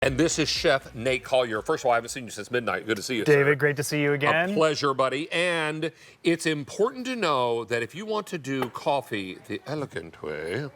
And this is Chef Nate Collier. First of all, I haven't seen you since midnight. Good to see you, David, sir. great to see you again. A pleasure, buddy. And it's important to know that if you want to do coffee the elegant way,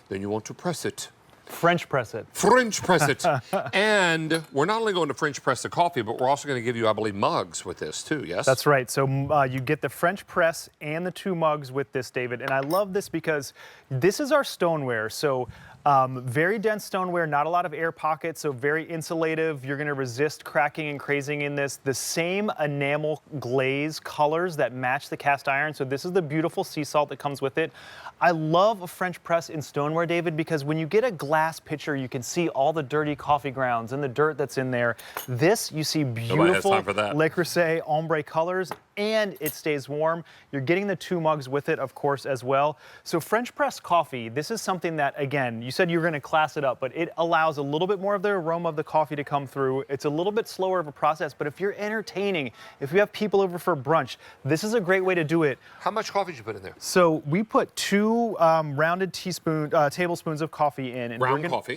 then you want to press it. French press it. French press it. And we're not only going to French press the coffee, but we're also going to give you, I believe, mugs with this too, yes? That's right. So you get the French press and the 2 mugs with this, David. And I love this because this is our stoneware. So very dense stoneware, not a lot of air pockets, so very insulative. You're going to resist cracking and crazing in this. The same enamel glaze colors that match the cast iron. So this is the beautiful sea salt that comes with it. I love a French press in stoneware, David, because when you get a glass pitcher, you can see all the dirty coffee grounds and the dirt that's in there. This, you see beautiful Le Creuset ombre colors, and it stays warm. You're getting the 2 mugs with it, of course, as well. So French press coffee, this is something that, again, you said you were going to class it up, but it allows a little bit more of the aroma of the coffee to come through. It's a little bit slower of a process, but if you're entertaining, if you have people over for brunch, this is a great way to do it. How much coffee did you put in there? So we put 2 rounded tablespoons of coffee in. And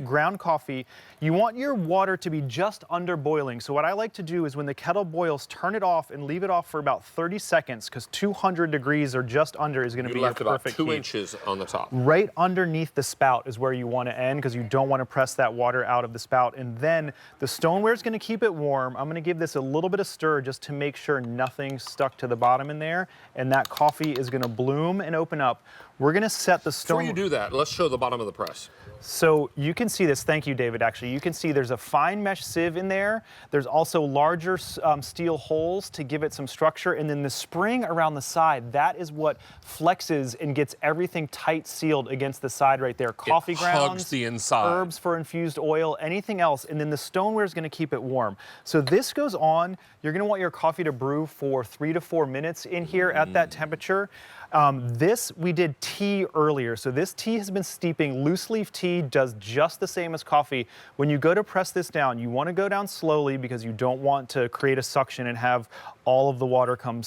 ground coffee. You want your water to be just under boiling. So what I like to do is when the kettle boils, turn it off and leave it off for about 30 seconds because 200 degrees or just under is going to be your perfect about 2 heat. inches on the top. Right underneath the spout is where you want to end because you don't want to press that water out of the spout. And then the stoneware is going to keep it warm. I'm going to give this a little bit of stir just to make sure nothing's stuck to the bottom in there. And that coffee is going to bloom and open up. We're going to set the stoneware. Before you do that, let's show the bottom of the press. So you can see this. Thank you, David, actually. You can see there's a fine mesh sieve in there. There's also larger steel holes to give it some structure. And then the spring around the side, that is what flexes and gets everything tight sealed against the side right there. Coffee grounds, hugs the inside. Herbs for infused oil, anything else. And then the stoneware is going to keep it warm. So this goes on. You're going to want your coffee to brew for 3 to 4 minutes in here at that temperature. This, we did tea earlier. So this tea has been steeping. Loose leaf tea does just the same as coffee. When you go to press this down, you want to go down slowly because you don't want to create a suction and have all of the water come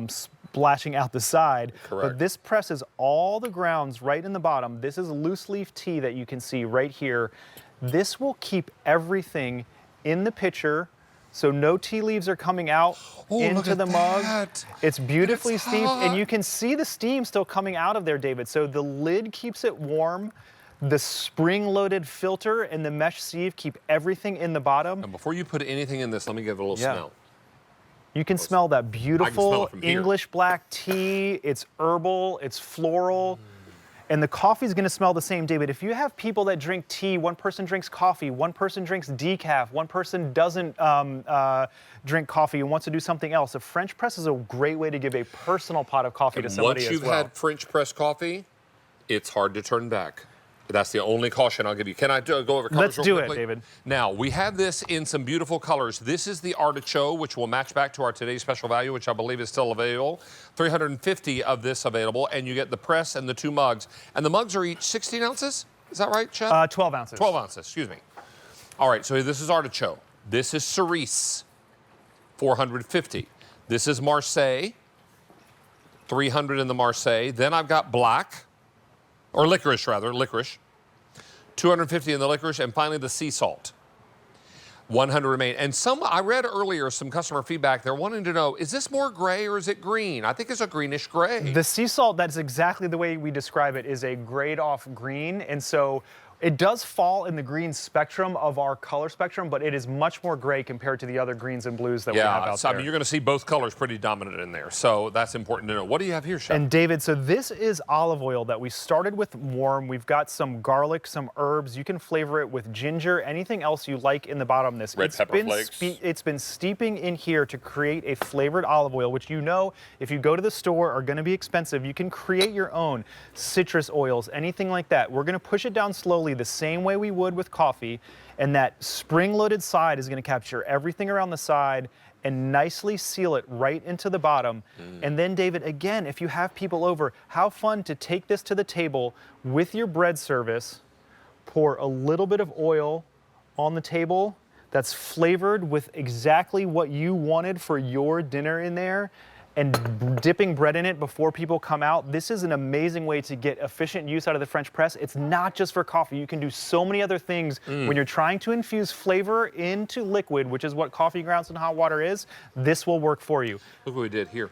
splashing out the side. Correct. But this presses all the grounds right in the bottom. This is loose leaf tea that you can see right here. This will keep everything in the pitcher. So no tea leaves are coming out into the mug. It's beautifully steeped, and you can see the steam still coming out of there, David. So the lid keeps it warm. The spring-loaded filter and the mesh sieve keep everything in the bottom. And before you put anything in this, let me give it a little smell. You can smell that beautiful smell English black tea. It's herbal, it's floral. And the coffee is going to smell the same, David. If you have people that drink tea, one person drinks coffee, one person drinks decaf, one person doesn't drink coffee and wants to do something else, a French press is a great way to give a personal pot of coffee to somebody as well. Once you've had French press coffee, it's hard to turn back. That's the only caution I'll give you. Can I go over colors Let's do real quickly? it, David. Now, we have this in some beautiful colors. This is the artichoke, which will match back to our today's special value, which I believe is still available. 350 of this available, and you get the press and the 2 mugs. And the mugs are each 16 ounces? Is that right, Chef? 12 ounces. 12 ounces, excuse me. All right, so this is artichoke. This is cerise, 450. This is Marseille, 300 in the Marseille. Then I've got black. Or licorice, rather, licorice. 250 in the licorice, and finally the sea salt. 100 remain. And I read earlier some customer feedback. They're wanting to know, is this more gray or is it green? I think it's a greenish gray. The sea salt, that's exactly the way we describe it, is a grayed off green. And so it does fall in the green spectrum of our color spectrum, but it is much more gray compared to the other greens and blues that we have out there. I mean, you're going to see both colors pretty dominant in there, so that's important to know. What do you have here, Chef? And David, so this is olive oil that we started with warm. We've got some garlic, some herbs. You can flavor it with ginger, anything else you like in the bottom of this. Red pepper flakes. It's been steeping in here to create a flavored olive oil, which you know, if you go to the store, are going to be expensive. You can create your own citrus oils, anything like that. We're going to push it down slowly the same way we would with coffee, and that spring-loaded side is going to capture everything around the side and nicely seal it right into the bottom. And then, David, again, if you have people over, how fun to take this to the table with your bread service, pour a little bit of oil on the table that's flavored with exactly what you wanted for your dinner in there, and dipping bread in it before people come out, this is an amazing way to get efficient use out of the French press. It's not just for coffee. You can do so many other things when you're trying to infuse flavor into liquid, which is what coffee grounds and hot water is. This will work for you. Look what we did here.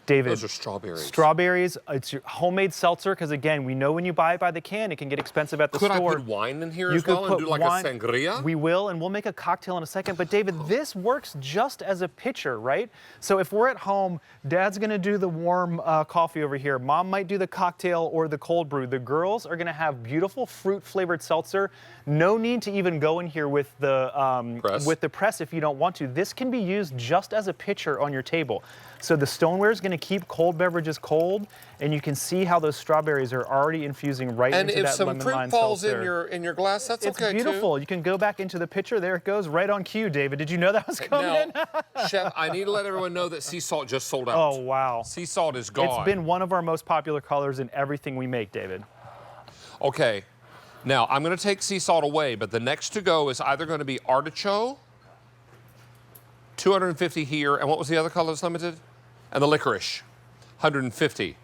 David, those are strawberries. Strawberries. It's your homemade seltzer because, again, we know when you buy it by the can, it can get expensive at the store. Could I put wine in here you as well could and put do like wine. a sangria? We will, and we'll make a cocktail in a second. But, David, this works just as a pitcher, right? So if we're at home, Dad's going to do the warm coffee over here. Mom might do the cocktail or the cold brew. The girls are going to have beautiful fruit-flavored seltzer. No need to even go in here with the press if you don't want to. This can be used just as a pitcher on your table. So the stoneware is going to keep cold beverages cold, and you can see how those strawberries are already infusing right into that lemon lime seltzer. And if some fruit falls in your glass, that's okay too. It's beautiful. You can go back into the pitcher. There it goes, right on cue, David. Did you know that was coming in? Chef, I need to let everyone know that sea salt just sold out. Oh, wow. Sea salt is gone. It's been one of our most popular colors in everything we make, David. Okay. Now, I'm going to take sea salt away, but the next to go is either going to be artichoke, 250 here, and what was the other color that's limited? And the licorice, 150.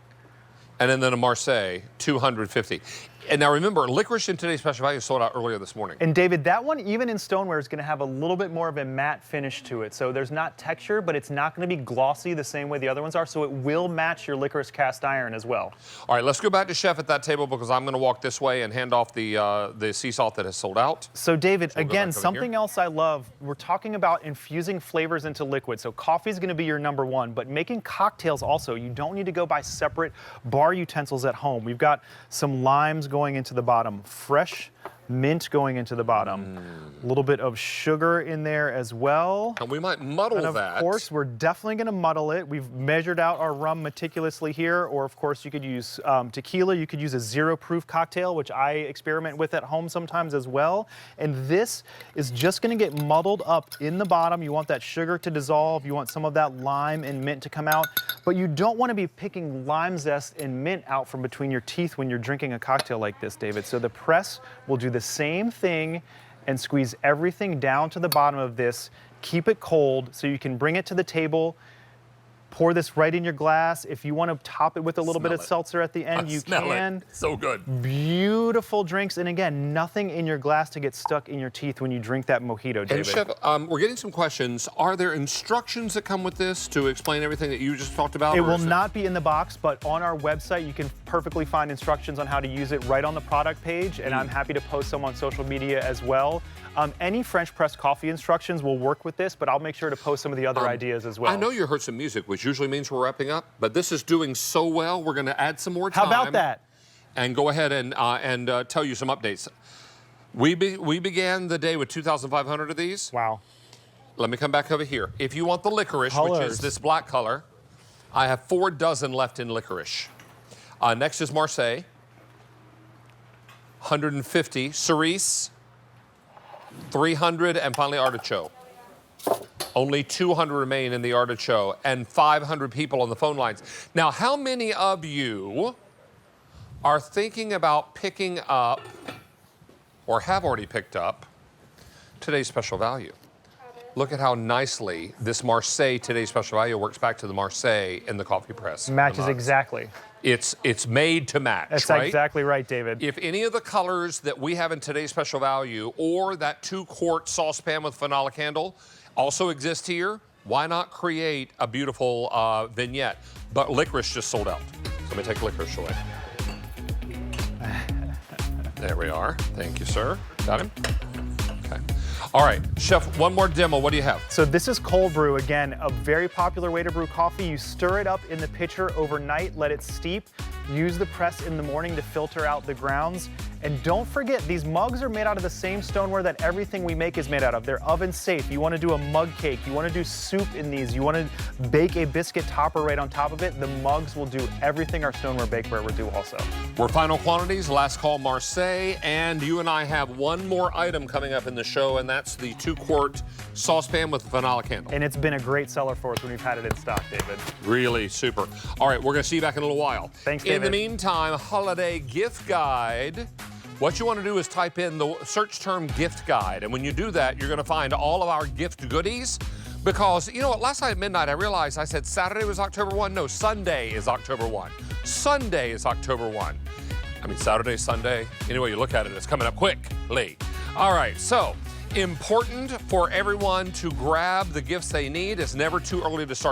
And then a Marseille, 250. And now remember, licorice in today's special value sold out earlier this morning. And David, that one, even in stoneware, is going to have a little bit more of a matte finish to it. So there's not texture, but it's not going to be glossy the same way the other ones are. So it will match your licorice cast iron as well. All right, let's go back to Chef at that table because I'm going to walk this way and hand off the sea salt that has sold out. So David, we'll again, something else I love, we're talking about infusing flavors into liquid. So coffee is going to be your number one, but making cocktails also, you don't need to go buy separate bar utensils at home. We've got some limes going into the bottom, fresh mint going into the bottom, a little bit of sugar in there as well. And we might muddle that. And of course, we're definitely going to muddle it. We've measured out our rum meticulously here, or of course you could use tequila. You could use a zero-proof cocktail, which I experiment with at home sometimes as well. And this is just going to get muddled up in the bottom. You want that sugar to dissolve. You want some of that lime and mint to come out. But you don't want to be picking lime zest and mint out from between your teeth when you're drinking a cocktail like this, David. So the press will do the same thing and squeeze everything down to the bottom of this. Keep it cold so you can bring it to the table. Pour this right in your glass. If you want to top it with a little bit of seltzer at the end, you can. So good. Beautiful drinks. And again, nothing in your glass to get stuck in your teeth when you drink that mojito, David. And Chef, we're getting some questions. Are there instructions that come with this to explain everything that you just talked about? It will not be in the box, but on our website, you can perfectly find instructions on how to use it right on the product page. And I'm happy to post some on social media as well. Any French press coffee instructions will work with this, but I'll make sure to post some of the other ideas as well. I know you heard some music, which usually means we're wrapping up, but this is doing so well, we're going to add some more time. How about that? And go ahead and tell you some updates. We began the day with 2,500 of these. Wow. Let me come back over here. If you want the licorice, which is this black color, I have 4 dozen left in licorice. Next is Marseille, 150. Cerise, 300, and finally artichoke. Only 200 remain in the artichoke and 500 people on the phone lines. Now, how many of you are thinking about picking up or have already picked up today's special value? Look at how nicely this Marseille today's special value works back to the Marseille in the coffee press. Matches exactly. It's made to match, That's right? exactly right, David. If any of the colors that we have in today's special value or that 2-quart saucepan with phenolic handle also exist here, why not create a beautiful vignette? But licorice just sold out. So let me take licorice away. There we are. Thank you, sir. Got him? Okay. All right, Chef, one more demo. What do you have? So this is cold brew. Again, a very popular way to brew coffee. You stir it up in the pitcher overnight, let it steep. Use the press in the morning to filter out the grounds. And don't forget, these mugs are made out of the same stoneware that everything we make is made out of. They're oven safe. You want to do a mug cake. You want to do soup in these. You want to bake a biscuit topper right on top of it. The mugs will do everything our stoneware bakeware will do also. We're final quantities, last call Marseille, and you and I have one more item coming up in the show, and that's the 2-quart saucepan with the phenolic handle. And it's been a great seller for us when we've had it in stock, David. Really super. All right, we're going to see you back in a little while. Thanks, David. In the meantime, holiday gift guide. What you want to do is type in the search term gift guide. And when you do that, you're going to find all of our gift goodies. Because, you know what, last night at midnight I realized I said Saturday was October 1. No, Sunday is October 1. Sunday is October 1. I mean, Saturday, Sunday, any way you look at it, it's coming up quickly. All right, so important for everyone to grab the gifts they need. It's never too early to start